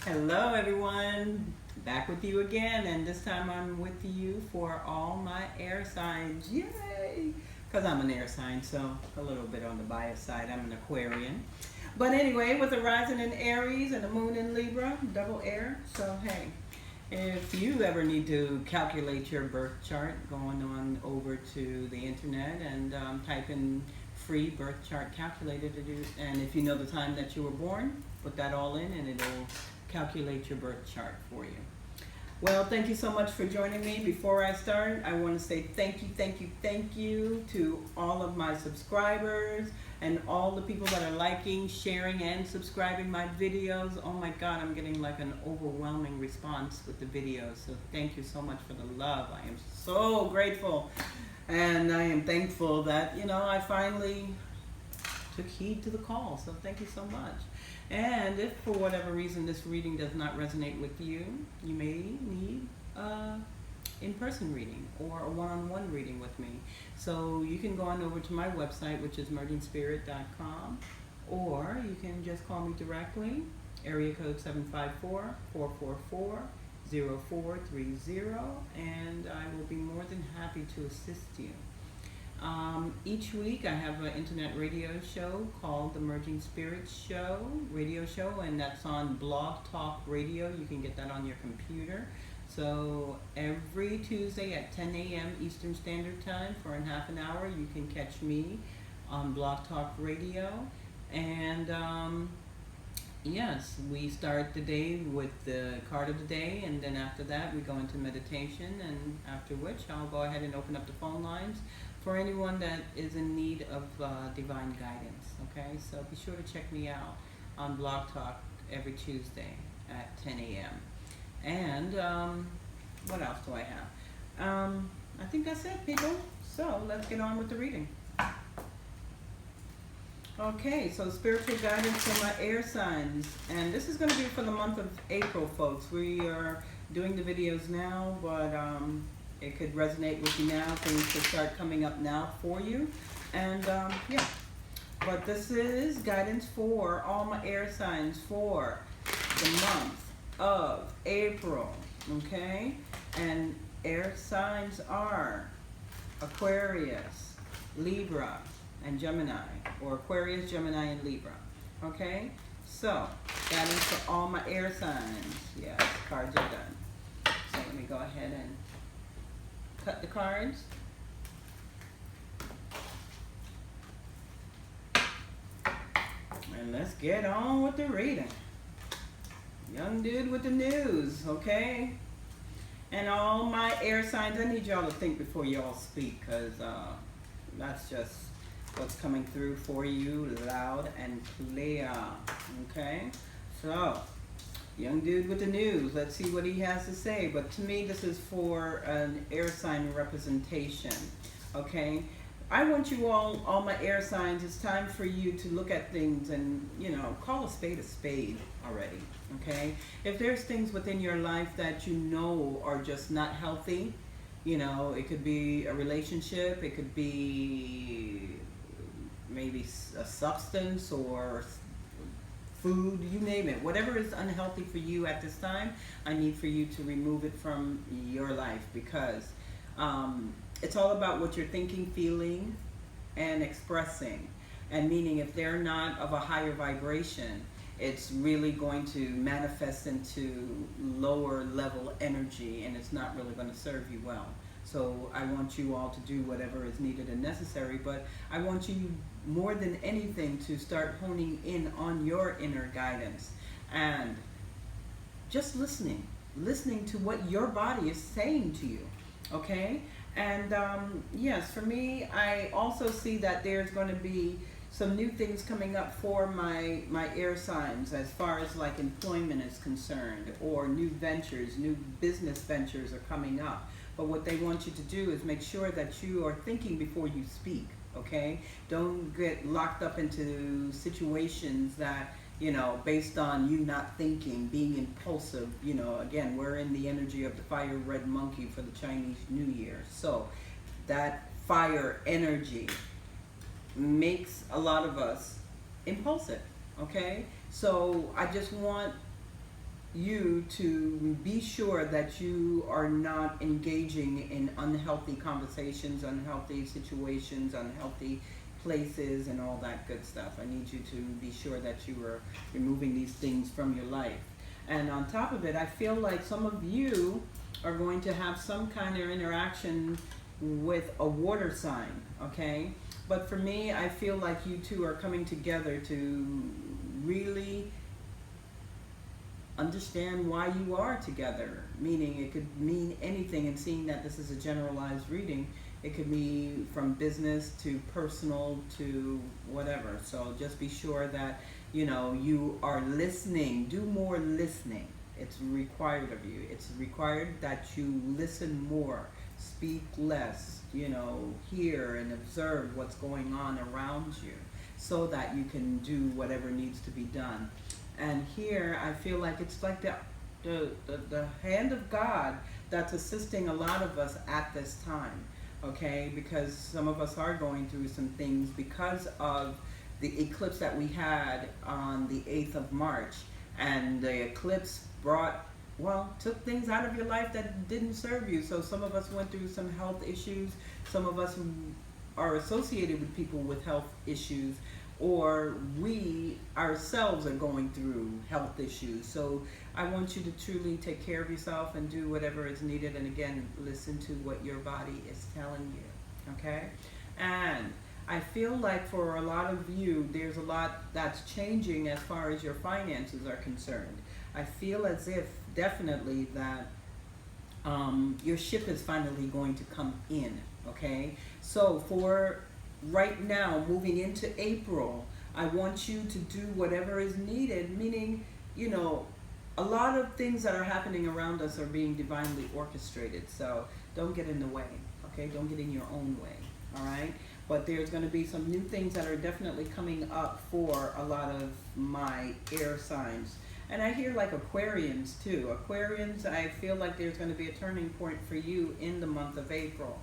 Hello everyone, back with you again, and this time I'm with you for all my air signs. Yay! Because I'm an air sign, so a little bit on the bias side. I'm an Aquarian. But anyway, with the rising in Aries and the moon in Libra, double air. So hey, if you ever need to calculate your birth chart, going on over to the internet and type in free birth chart calculator to do, and if you know the time that you were born, put that all in and it'll calculate your birth chart for you. Well, thank you so much for joining me. Before I start, I want to say thank you to all of my subscribers and all the people that are liking, sharing, and subscribing my videos. Oh my God, I'm getting like an overwhelming response with the videos. So thank you so much for the love. I am so grateful. And I am thankful that, I finally took heed to the call. So thank you so much. And if for whatever reason this reading does not resonate with you, you may need in-person reading or a one-on-one reading with me. So you can go on over to my website, which is mergingspirit.com, or you can just call me directly, area code 754-444-0430, and I will be more than happy to assist you. Each week I have an internet radio show called the Merging Spirit Radio Show, and that's on Blog Talk Radio. You can get that on your computer. So every Tuesday at 10 a.m. Eastern Standard Time for half an hour, you can catch me on Blog Talk Radio. And yes, we start the day with the card of the day, and then after that we go into meditation, and after which I'll go ahead and open up the phone lines for anyone that is in need of divine guidance. Okay, so be sure to check me out on Blog Talk every Tuesday at 10 a.m. And what else do I have? I think that's it, people. So let's get on with the reading. Okay, so spiritual guidance for my air signs. And this is going to be for the month of April, folks. We are doing the videos now, but it could resonate with you now. Things could start coming up now for you. And yeah, but this is guidance for all my air signs for the month of April. Okay, and air signs are Aquarius, Libra, and Gemini, or Aquarius, Gemini, and Libra. Okay, so guidance for all my air signs. Yes, cards are done. So let me go ahead and cut the cards. And let's get on with the reading. Young dude with the news, okay? And all my air signs, I need y'all to think before y'all speak, because that's just what's coming through for you loud and clear, okay? So, young dude with the news, let's see what he has to say. But to me, this is for an air sign representation, okay? I want you all my air signs, it's time for you to look at things and, call a spade already, okay? If there's things within your life that you know are just not healthy, it could be a relationship, it could be maybe a substance or food, you name it. Whatever is unhealthy for you at this time, I need for you to remove it from your life, because it's all about what you're thinking, feeling, and expressing. And meaning if they're not of a higher vibration, it's really going to manifest into lower level energy, and it's not really going to serve you well. So I want you all to do whatever is needed and necessary, but I want you more than anything to start honing in on your inner guidance and just listening to what your body is saying to you, okay? And yes, for me, I also see that there's going to be some new things coming up for my air signs as far as like employment is concerned, or new ventures, new business ventures are coming up. But what they want you to do is make sure that you are thinking before you speak, okay? Don't get locked up into situations that, based on you not thinking, being impulsive. Again, we're in the energy of the fire red monkey for the Chinese New Year. So that fire energy makes a lot of us impulsive, okay? So I just want you to be sure that you are not engaging in unhealthy conversations, unhealthy situations, unhealthy places, and all that good stuff. I need you to be sure that you are removing these things from your life. And on top of it, I feel like some of you are going to have some kind of interaction with a water sign, okay? But for me, I feel like you two are coming together to really understand why you are together. Meaning, it could mean anything, and seeing that this is a generalized reading, it could be from business to personal to whatever. So just be sure that, you know, you are listening. Do more listening. It's required of you. It's required that you listen more, speak less, you know, hear and observe what's going on around you so that you can do whatever needs to be done. And here I feel like it's like the hand of God that's assisting a lot of us at this time, okay? Because some of us are going through some things because of the eclipse that we had on the 8th of March. And the eclipse took things out of your life that didn't serve you. So some of us went through some health issues. Some of us are associated with people with health issues, or we ourselves are going through health issues. So I want you to truly take care of yourself and do whatever is needed. And again, listen to what your body is telling you, okay? And I feel like for a lot of you, there's a lot that's changing as far as your finances are concerned. I feel as if definitely that your ship is finally going to come in, okay? So for right now, moving into April, I want you to do whatever is needed, meaning, you know, a lot of things that are happening around us are being divinely orchestrated. So don't get in the way, okay? Don't get in your own way, all right? But there's going to be some new things that are definitely coming up for a lot of my air signs. And I hear like Aquarians too. Aquarians, I feel like there's going to be a turning point for you in the month of April.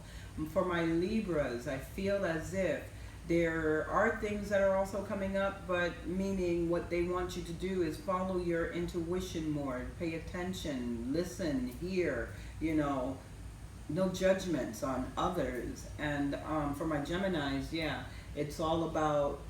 For my Libras, I feel as if there are things that are also coming up, but meaning what they want you to do is follow your intuition more, pay attention, listen, hear, you know, no judgments on others. And for my Geminis, yeah, it's all about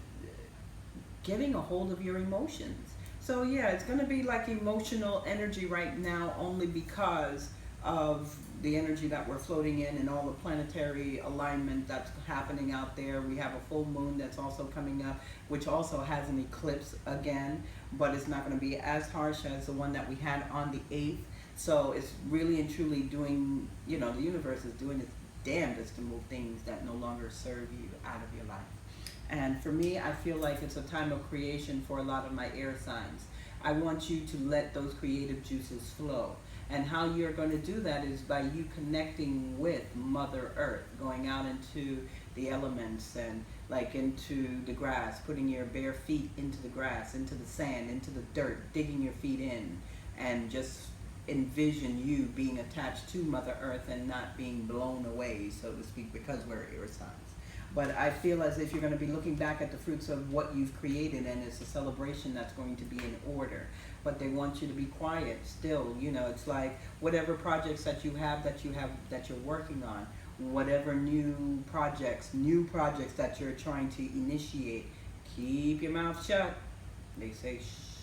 getting a hold of your emotions. So yeah, it's going to be like emotional energy right now, only because of the energy that we're floating in and all the planetary alignment that's happening out there. We have a full moon that's also coming up, which also has an eclipse again, but it's not going to be as harsh as the one that we had on the 8th. So it's really and truly doing, you know, the universe is doing its damnedest to move things that no longer serve you out of your life. And for me, I feel like it's a time of creation for a lot of my air signs. I want you to let those creative juices flow. And how you're going to do that is by you connecting with Mother Earth, going out into the elements and like into the grass, putting your bare feet into the grass, into the sand, into the dirt, digging your feet in, and just envision you being attached to Mother Earth and not being blown away, so to speak, because we're air signs. But I feel as if you're going to be looking back at the fruits of what you've created, and it's a celebration that's going to be in order. But they want you to be quiet still. You know, it's like whatever projects that you're working on, whatever new projects that you're trying to initiate, keep your mouth shut. They say shh,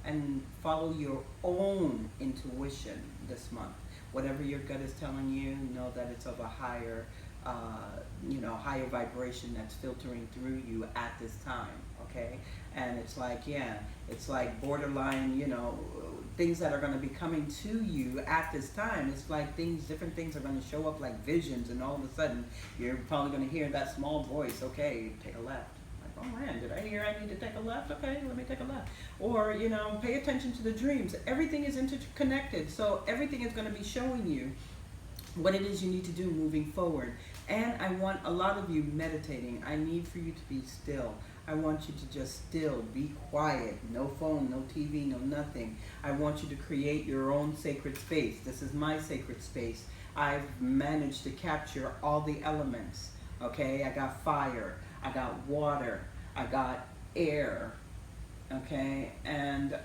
and follow your own intuition this month. Whatever your gut is telling you, know that it's of a higher higher vibration that's filtering through you at this time, okay? And it's like, yeah, it's like borderline, you know, things that are going to be coming to you at this time. It's like different things are going to show up like visions, and all of a sudden, you're probably going to hear that small voice, okay, take a left. Like, oh man, did I hear I need to take a left? Okay, let me take a left. Or, you know, pay attention to the dreams. Everything is interconnected, so everything is going to be showing you what it is you need to do moving forward. And I want a lot of you meditating. I need for you to be still. I want you to just still be quiet. No phone, no TV, no nothing. I want you to create your own sacred space. This is my sacred space. I've managed to capture all the elements. Okay, I got fire, I got water, I got air, okay, and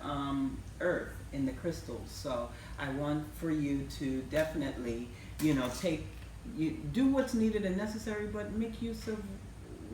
earth. in the crystals. So I want for you to definitely, you know, do what's needed and necessary, but make use of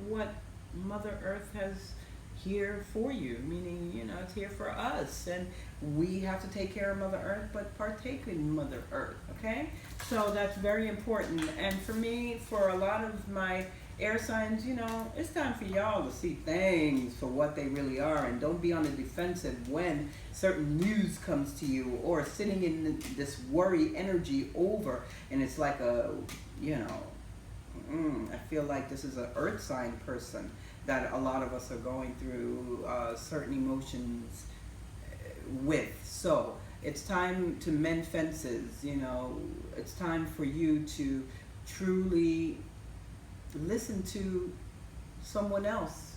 what Mother Earth has here for you, meaning, you know, it's here for us, and we have to take care of Mother Earth, but partake in Mother Earth, okay? So that's very important. And for me, for a lot of my air signs, you know, it's time for y'all to see things for what they really are, and don't be on the defensive when certain news comes to you, or sitting in this worry energy over, and it's like a, you know, I feel like this is an earth sign person that a lot of us are going through certain emotions with. So it's time to mend fences, you know, it's time for you to truly listen to someone else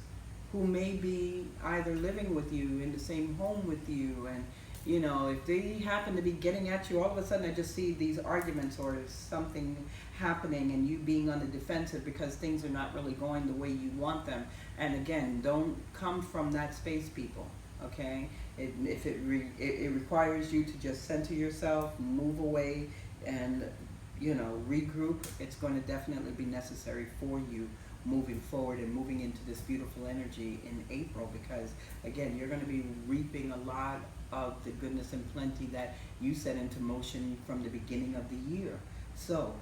who may be either living with you in the same home with you, and you know, if they happen to be getting at you, all of a sudden I just see these arguments or something happening and you being on the defensive because things are not really going the way you want them. And again, don't come from that space, people, okay? If it requires you to just center yourself, move away, and you know, regroup, it's going to definitely be necessary for you moving forward and moving into this beautiful energy in April, because again, you're going to be reaping a lot of the goodness and plenty that you set into motion from the beginning of the year. So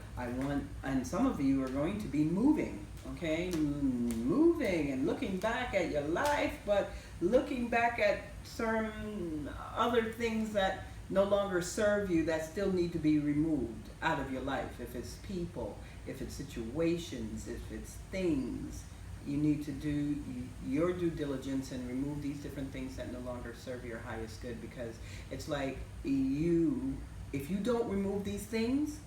and some of you are going to be moving, okay? Moving and looking back at your life, but looking back at certain other things that no longer serve you, that still need to be removed out of your life. If it's people, if it's situations, if it's things, you need to do your due diligence and remove these different things that no longer serve your highest good, because it's like if you don't remove these things,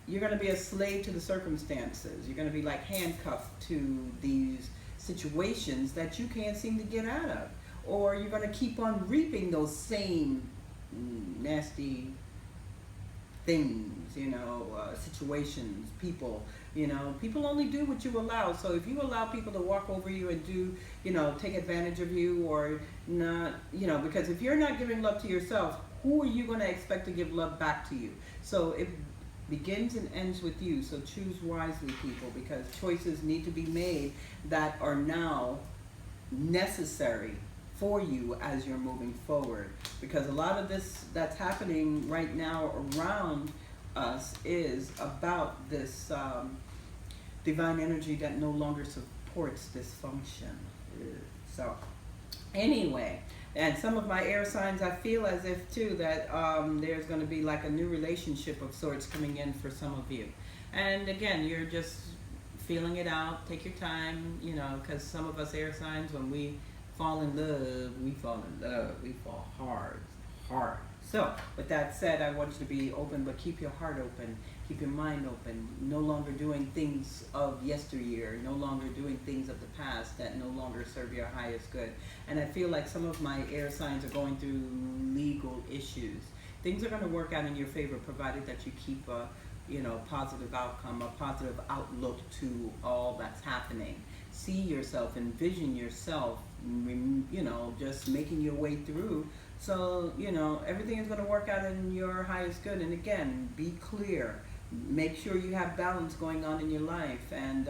you're going to be a slave to the circumstances. You're going to be like handcuffed to these situations that you can't seem to get out of, or you're going to keep on reaping those same nasty things, you know, situations, people. You know, people only do what you allow. So if you allow people to walk over you and do, you know, take advantage of you, or not, you know, because if you're not giving love to yourself, who are you going to expect to give love back to you? So it begins and ends with you. So choose wisely, people, because choices need to be made that are now necessary for you as you're moving forward. Because a lot of this that's happening right now around us is about this divine energy that no longer supports dysfunction. So anyway, and some of my air signs, I feel as if too that there's going to be like a new relationship of sorts coming in for some of you. And again, you're just feeling it out. Take your time, you know, because some of us air signs, when we fall in love, we fall hard. So with that said, I want you to be open, but keep your heart open, keep your mind open. No longer doing things of yesteryear, no longer doing things of the past that no longer serve your highest good. And I feel like some of my air signs are going through legal issues. Things are going to work out in your favor, provided that you keep a, you know, positive outcome, a positive outlook to all that's happening. See yourself, envision yourself, you know, just making your way through. So, you know, everything is going to work out in your highest good. And again, be clear. Make sure you have balance going on in your life. And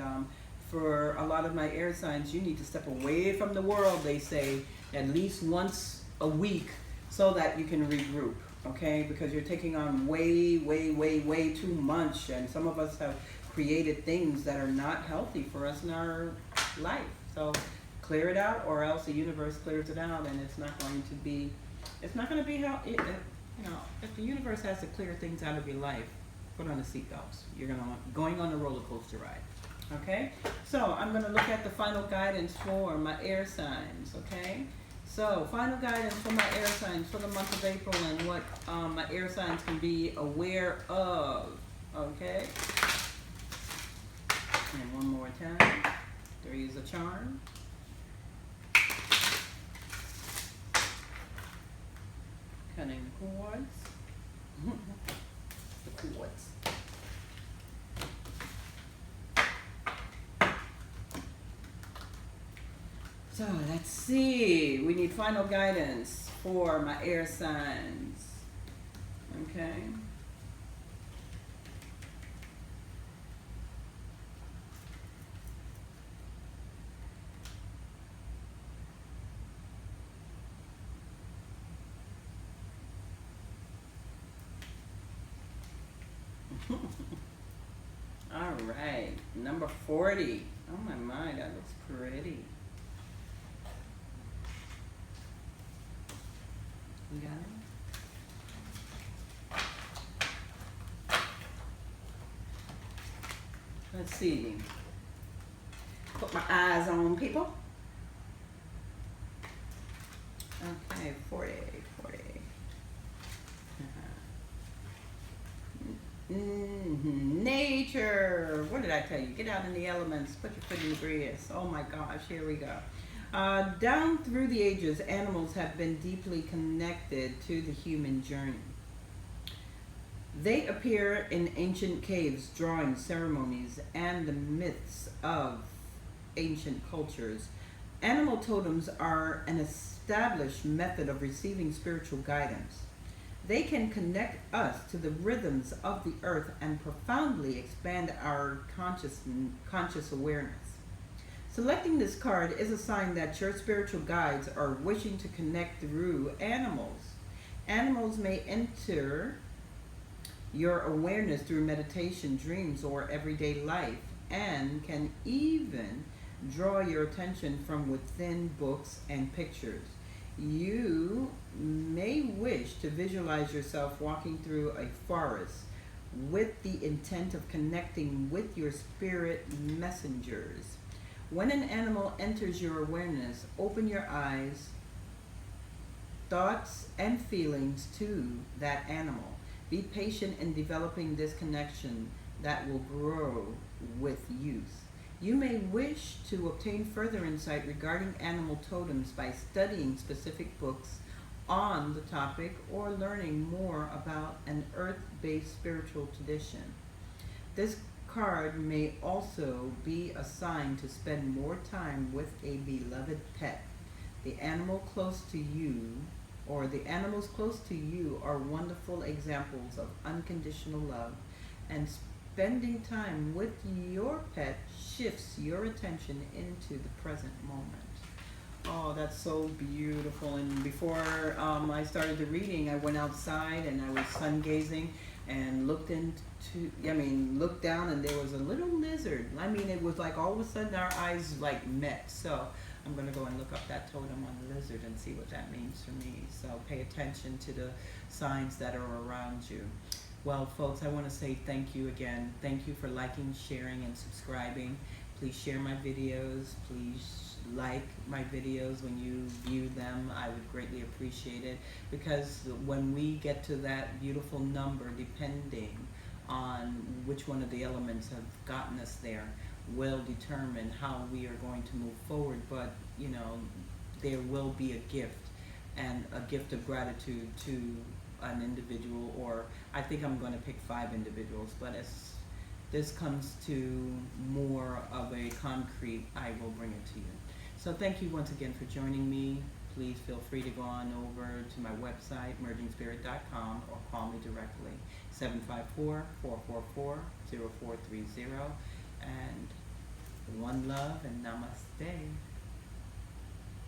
for a lot of my air signs, you need to step away from the world, they say, at least once a week, so that you can regroup, okay? Because you're taking on way too much. And some of us have created things that are not healthy for us in our life. So clear it out, or else the universe clears it out, and it's not going to be how, you know, if the universe has to clear things out of your life, put on the seatbelts. You're going on a roller coaster ride. Okay? So I'm going to look at the final guidance for my air signs, okay? So final guidance for my air signs for the month of April, and what my air signs can be aware of, okay? And one more time. 3 is a charm. Cunning quartz. The quartz. So let's see. We need final guidance 4, my air signs. Okay. All right, number 40. Oh my, that looks pretty. You got it? Let's see. Put my eyes on people. Okay, 40. Nature. What did I tell you? Get out in the elements. Put your foot in the grass. Oh my gosh, here we go. Down through the ages, animals have been deeply connected to the human journey. They appear in ancient caves, drawings, ceremonies, and the myths of ancient cultures. Animal totems are an established method of receiving spiritual guidance. They can connect us to the rhythms of the earth and profoundly expand our conscious awareness. Selecting this card is a sign that your spiritual guides are wishing to connect through animals. Animals may enter your awareness through meditation, dreams, or everyday life, and can even draw your attention from within books and pictures. You may wish to visualize yourself walking through a forest with the intent of connecting with your spirit messengers. When an animal enters your awareness, open your eyes, thoughts, and feelings to that animal. Be patient in developing this connection that will grow with use. You may wish to obtain further insight regarding animal totems by studying specific books on the topic or learning more about an earth-based spiritual tradition. This card may also be a sign to spend more time with a beloved pet. The animal close to you or the animals close to you are wonderful examples of unconditional love, and spending time with your pet shifts your attention into the present moment. Oh, that's so beautiful. And before I started the reading, I went outside and I was sun gazing and looked down, and there was a little lizard. I mean, it was like all of a sudden our eyes like met. So I'm going to go and look up that totem on the lizard and see what that means for me. So pay attention to the signs that are around you. Well, folks, I want to say thank you again. Thank you for liking, sharing, and subscribing. Please share my videos. Please like my videos when you view them. I would greatly appreciate it, because when we get to that beautiful number, depending on which one of the elements have gotten us there, will determine how we are going to move forward. But, you know, there will be a gift, and a gift of gratitude to an individual, or I think I'm going to pick 5 individuals, but as this comes to more of a concrete, I will bring it to you. So thank you once again for joining me. Please feel free to go on over to my website, mergingspirit.com, or call me directly, 754-444-0430. And one love and namaste.